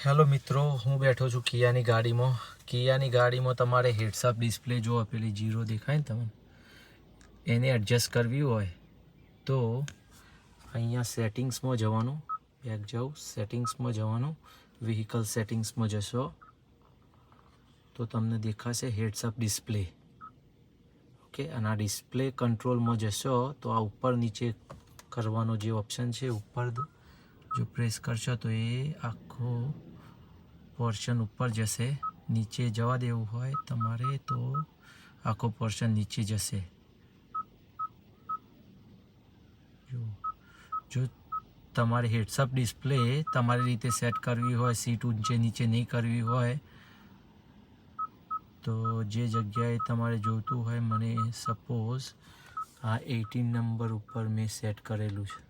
Hello મિત્રો, હું બેઠો છું કિયાની ગાડીમાં તમારે હેડ્સ અપ ડિસ્પ્લે જો પેલી 0 દેખાય ને તમને, એને એડજસ્ટ કરવી હોય તો અહીંયા સેટિંગ્સમાં જવાનું, બેક જાઓ, સેટિંગ્સમાં જવાનું, વ્હીકલ સેટિંગ્સમાં જશો તો તમને દેખાશે હેડ્સ અપ ડિસ્પ્લે. ઓકે, અને આ ડિસ્પ્લે કંટ્રોલમાં જશો તો આ ઉપર નીચે કરવાનો જે ઓપ્શન છે, ઉપર જો પ્રેસ કરશો તો એ આખો પોર્શન ઉપર જશે. નીચે જવા દેવું હોય તમારે તો આખો પોર્શન નીચે જશે. જો તમારે હેડ્સ અપ ડિસ્પ્લે તમારી રીતે સેટ કરવી હોય, સીટ ઊંચે નીચે નહીં કરવી હોય, તો જે જગ્યાએ તમારે જોઈતું હોય, મને સપોઝ આ 18 નંબર ઉપર મેં સેટ કરેલું છે.